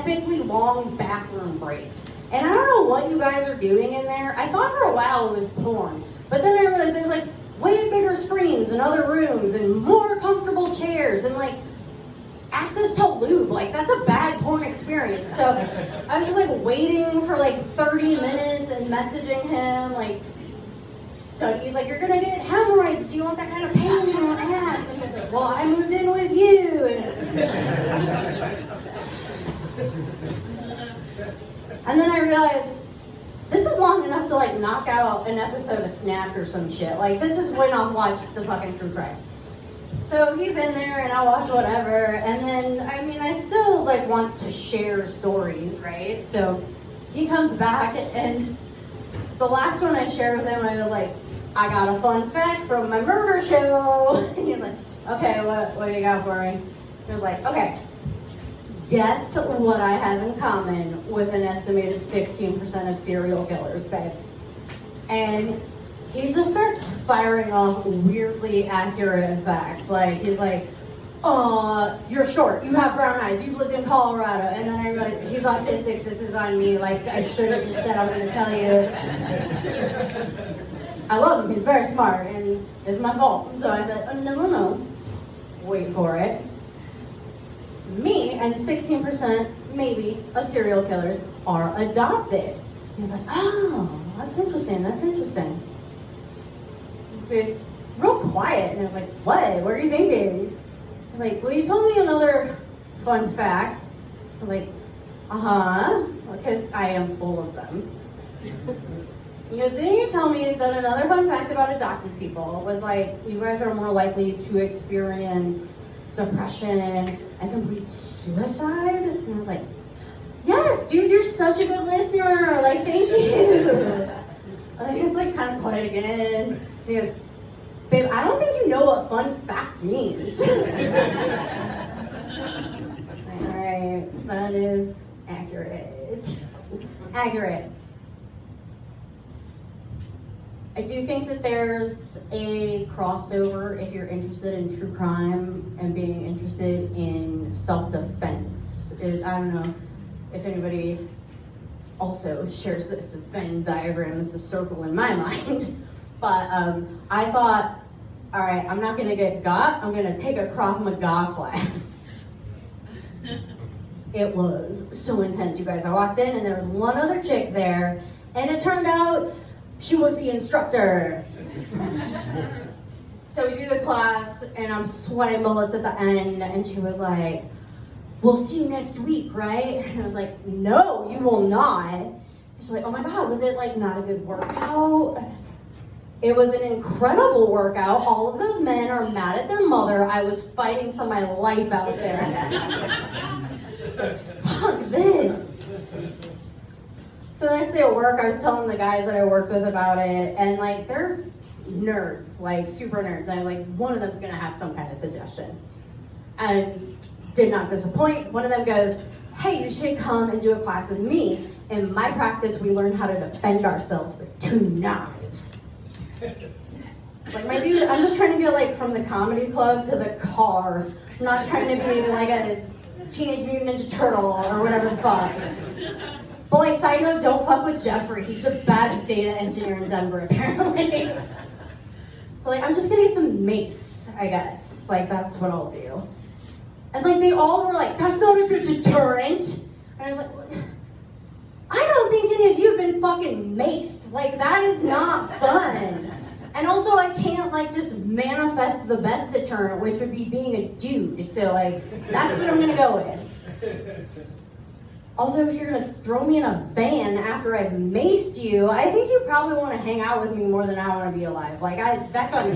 epically long bathroom breaks. And I don't know what you guys are doing in there. I thought for a while it was porn, but then I realized there's like way bigger screens in other rooms and more comfortable chairs and like access to lube. Like, that's a bad porn experience. So I was just like waiting for like 30 minutes and messaging him like, studies like, you're gonna get hemorrhoids, do you want that kind of pain in your ass? And he was like, well, I moved in with you. And then I realized this is long enough to like knock out an episode of Snapped or some shit. Like, this is when I'll watch the fucking true crime. So he's in there and I'll watch whatever, and then, I mean, I still like want to share stories, right? So he comes back, and the last one I shared with him, I was like, I got a fun fact from my murder show. And he was like, okay, what do you got for me? He was like, okay, guess what I have in common with an estimated 16% of serial killers, babe. And he just starts firing off weirdly accurate facts. Like, he's like, you're short, you have brown eyes, you've lived in Colorado. And then I realized he's autistic, this is on me. Like, I should have just said I'm gonna tell you. I love him, he's very smart, and it's my fault. So I said, no, wait for it. Me and 16% maybe of serial killers are adopted. He was like, oh, that's interesting. And so he's real quiet, and I was like, what are you thinking? I was like, well, you told me another fun fact. I'm like, because I am full of them. He goes, didn't you tell me that another fun fact about adopted people was like, you guys are more likely to experience depression and complete suicide? And I was like, yes, dude, you're such a good listener. Like, thank you. And he was like kind of quiet again. And he goes, babe, I don't think you know what fun fact means. All right, that is accurate. Accurate. I do think that there's a crossover if you're interested in true crime and being interested in self-defense. I don't know if anybody also shares this Venn diagram. It's a circle in my mind. But I thought, all right, I'm not gonna get got, I'm gonna take a Krav Maga class. It was so intense, you guys. I walked in and there was one other chick there, and it turned out she was the instructor. So we do the class, and I'm sweating bullets at the end, and she was like, we'll see you next week, right? And I was like, no, you will not. She's like, oh my God, was it like not a good workout? And I was like, it was an incredible workout. All of those men are mad at their mother. I was fighting for my life out there. Fuck this. So the next day at work, I was telling the guys that I worked with about it, and like, they're nerds, like super nerds. I was like, one of them's gonna have some kind of suggestion. And did not disappoint. One of them goes, hey, you should come and do a class with me. In my practice, we learn how to defend ourselves with 2 knives. Like, my dude, I'm just trying to get like from the comedy club to the car. I'm not trying to be like a Teenage Mutant Ninja Turtle or whatever the fuck. But like, side note, don't fuck with Jeffrey. He's the baddest data engineer in Denver, apparently. So like, I'm just gonna get some mace, I guess. Like, that's what I'll do. And like, they all were like, that's not a good deterrent. And I was like, what? I don't think any of you have been fucking maced. Like, that is not fun. And also, I can't like just manifest the best deterrent, which would be being a dude. So like, that's what I'm gonna go with. Also, if you're gonna throw me in a van after I've maced you, I think you probably want to hang out with me more than I want to be alive. Like, that's on you.